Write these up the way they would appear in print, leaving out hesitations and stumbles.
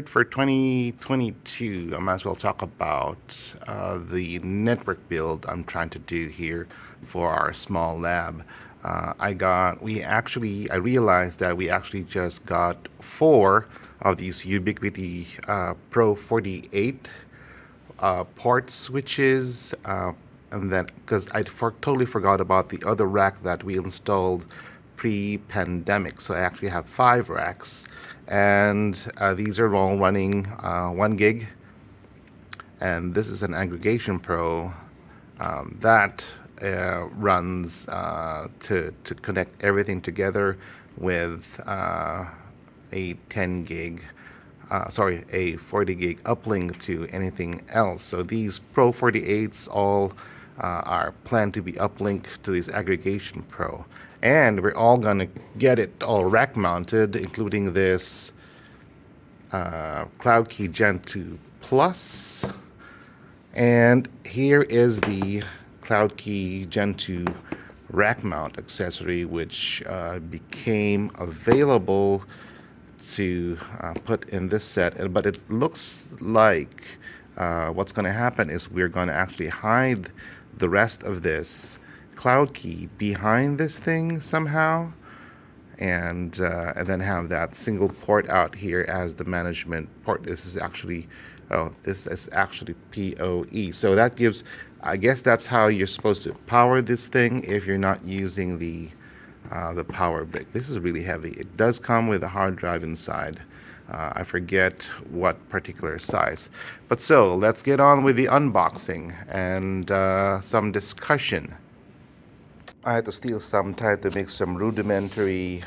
For 2022, I might as well talk about the network build I'm trying to do here for our small lab. I realized that we actually just got 4 of these Ubiquiti Pro 48 port switches, and then because totally forgot about the other rack that we installed pre-pandemic. So I actually have 5 racks, and these are all running 1 gig. And this is an Aggregation Pro that runs to connect everything together with a 10 gig a 40 gig uplink to anything else. So these Pro 48s all are planned to be uplinked to this Aggregation Pro. And we're all going to get it all rack mounted, including this CloudKey Gen2 Plus. And here is the CloudKey Gen2 rack mount accessory, which became available to put in this set. But it looks like what's going to happen is we're going to actually hide the rest of this CloudKey behind this thing somehow, and then have that single port out here as the management port. This is actually PoE. So that gives, I guess that's how you're supposed to power this thing if you're not using the power brick. This is really heavy. It does come with a hard drive inside. I forget what particular size. But so let's get on with the unboxing and some discussion. I had to steal some time to make some rudimentary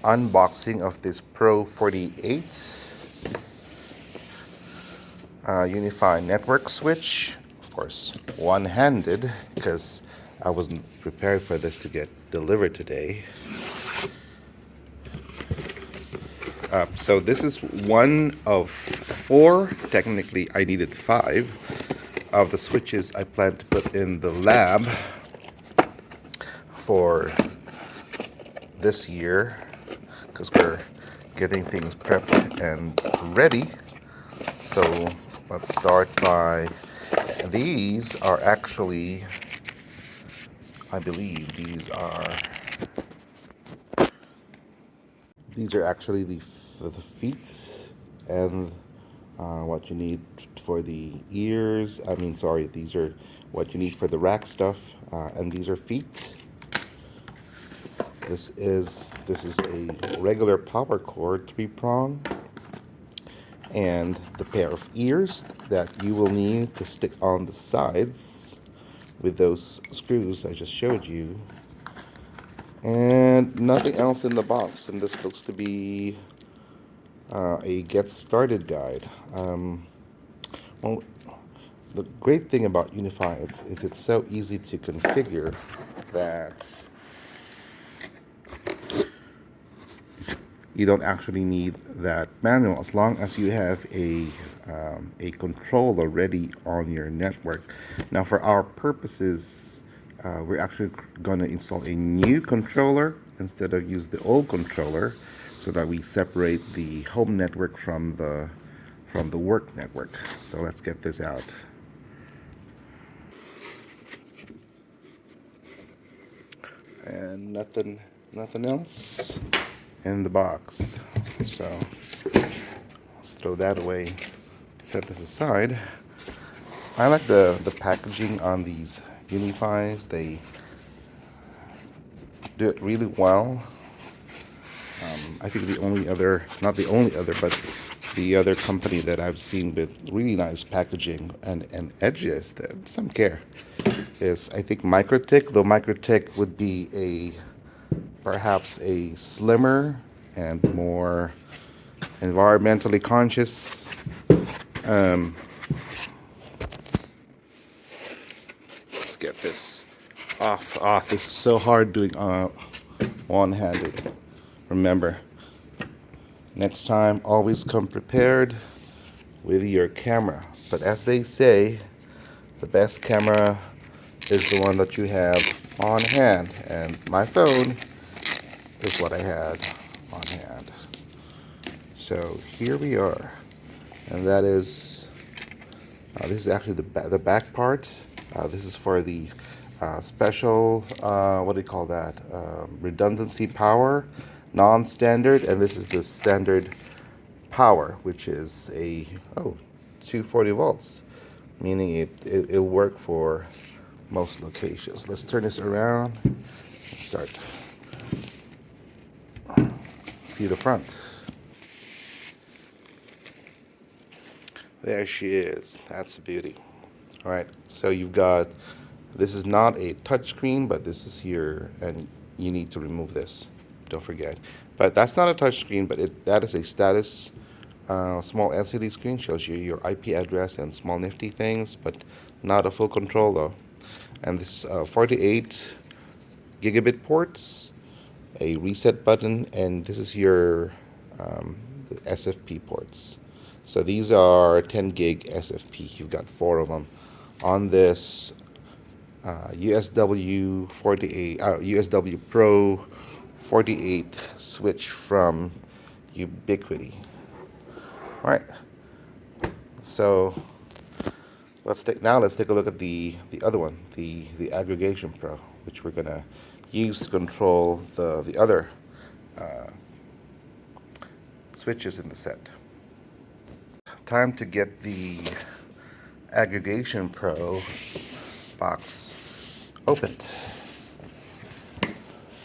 unboxing of this Pro 48 UniFi network switch. Of course, one-handed, because I wasn't prepared for this to get delivered today. So this is one of 4, technically I needed 5, of the switches I plan to put in the lab for this year, because we're getting things prepped and ready. So let's start by, these are actually, I believe these are actually the feet, and what you need for the ears. These are what you need for the rack stuff, and these are feet. This is a regular power cord, 3-prong, and the pair of ears that you will need to stick on the sides with those screws I just showed you. And nothing else in the box, and this looks to be a get started guide. Well, the great thing about UniFi is it's so easy to configure that you don't actually need that manual, as long as you have a controller ready on your network. Now, for our purposes, we're actually going to install a new controller instead of use the old controller, so that we separate the home network from the work network. So let's get this out. And nothing else in the box. So let's throw that away, set this aside. I like the packaging on these UniFis. They do it really well. I think the other company that I've seen with really nice packaging and edges that some care is, I think, Mikrotik, though Mikrotik would be perhaps a slimmer and more environmentally conscious. Let's get this off. This is so hard doing one-handed. Remember, next time, always come prepared with your camera. But as they say, the best camera is the one that you have on hand. And my phone is what I had on hand. So here we are. and that is this is actually the back part. This is for the special, what do you call that? Redundancy power, non-standard, and this is the standard power, which is a 240 volts, meaning it'll work for most locations. Let's turn this around and start. See the front. There she is. That's the beauty. All right, so you've got, this is not a touch screen, but this is here, and you need to remove this. Don't forget. But that's not a touch screen, but that is a status small LCD screen. Shows you your IP address and small nifty things, but not a full control though. And this 48 gigabit ports, a reset button, and this is your the Sfp ports. So these are 10 gig Sfp. You've got 4 of them on this USW Pro 48 switch from Ubiquiti. All right. So let's take a look at the other one, the Aggregation Pro, which we're gonna use to control the other switches in the set. Time to get the Aggregation Pro box opened.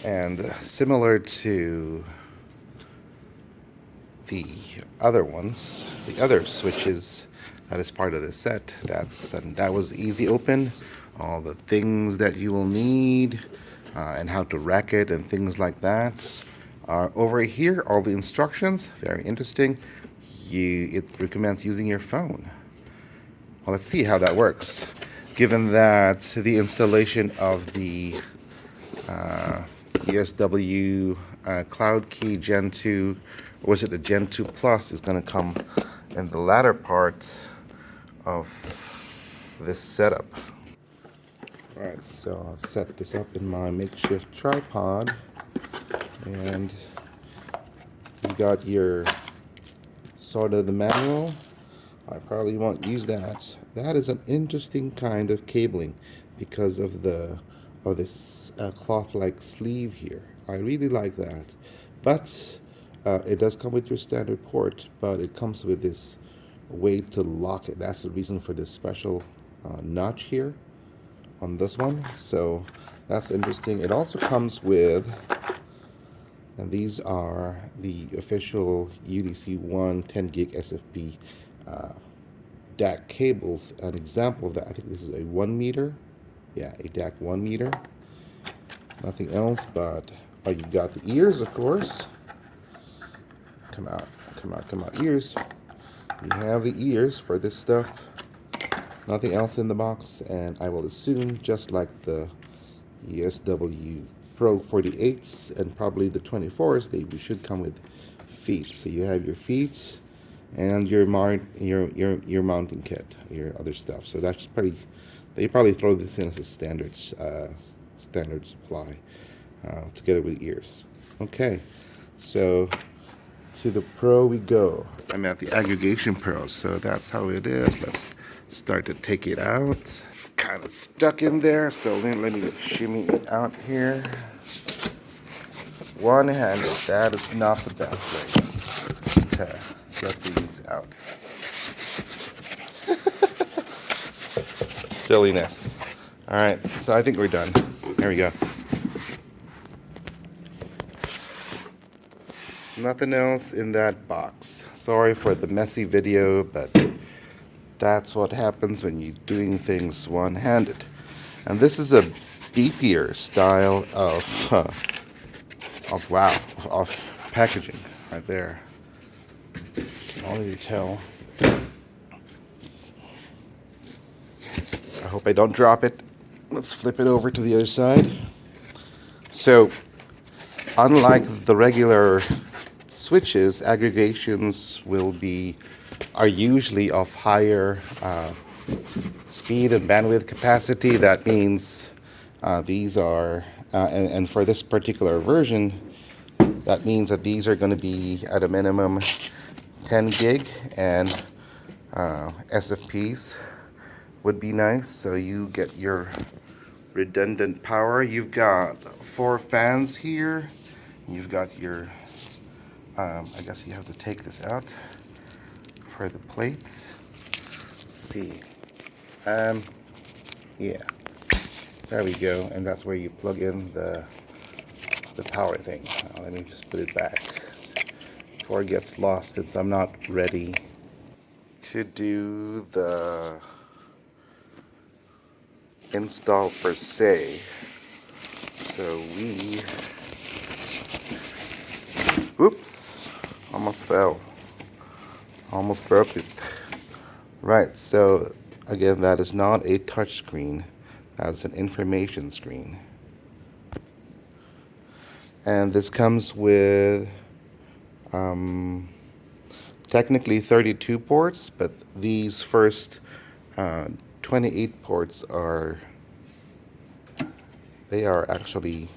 And similar to the other ones, the other switches that is part of the set, that was easy open. All the things that you will need and how to rack it and things like that are over here. All the instructions, very interesting. It recommends using your phone. Well, let's see how that works. Given that the installation of the USW Cloud Key Gen2, or was it the Gen2 Plus, is going to come in the latter part of this setup. Alright, so I've set this up in my makeshift tripod, and you got your sort of the manual. I probably won't use that. That is an interesting kind of cabling because of this cloth-like sleeve here. I really like that. But it does come with your standard port, but it comes with this way to lock it. That's the reason for this special notch here on this one. So that's interesting. It also comes with, and these are the official UDC-1 10 gig Sfp Dac cables. An example of that, I think this is a 1 meter. Yeah, a Dac 1 meter. Nothing else, but you've got the ears, of course. Come out, ears. You have the ears for this stuff. Nothing else in the box, and I will assume, just like the USW Pro 48s and probably the 24s, they should come with feet. So you have your feet and your mounting kit, your other stuff. So that's they probably throw this in as a standard supply together with ears. Okay, so to the Pro we go. I'm at the Aggregation Pro, so that's how it is. Let's start to take it out. It's kind of stuck in there, so let me shimmy it out here. One-handed, that is not the best way to get these out. Silliness. All right, so I think we're done. There we go. Nothing else in that box. Sorry for the messy video, but that's what happens when you're doing things one-handed. And this is a beefier style of packaging right there. Can already tell. I hope I don't drop it. Let's flip it over to the other side. So, unlike the regular switches, aggregations are usually of higher speed and bandwidth capacity. That means these are, and for this particular version, that means that these are going to be at a minimum 10 gig, and SFPs would be nice, so you get your redundant power. You've got 4 fans here. You've got your, I guess you have to take this out for the plates. Let's see. Yeah, there we go, and that's where you plug in the power thing. Let me just put it back before it gets lost, since I'm not ready to do the install per se. So oops, almost fell, almost broke it. Right, so again, that is not a touch screen, that's an information screen. And this comes with technically 32 ports, but these first 28 ports are actually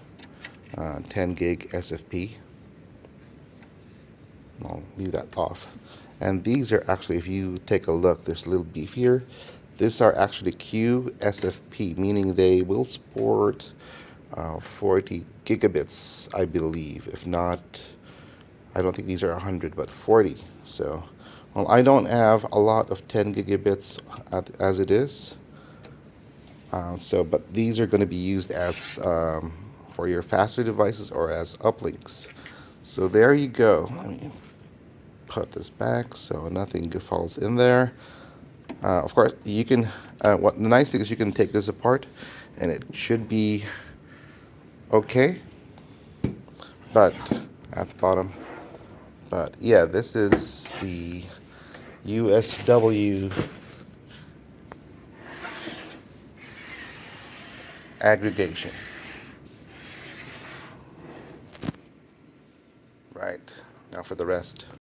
10 gig SFP. I'll leave that off. And these are actually, if you take a look, there's a little beef here. These are actually QSFP, meaning they will support 40 gigabits, I believe. If not, I don't think these are 100, but 40. So, well, I don't have a lot of 10 gigabits as it is. But these are going to be used as for your faster devices or as uplinks. So there you go. Let me put this back so nothing falls in there. Of course, you can. What the nice thing is, you can take this apart, and it should be okay. But at the bottom. But yeah, this is the USW aggregation. Right, now for the rest.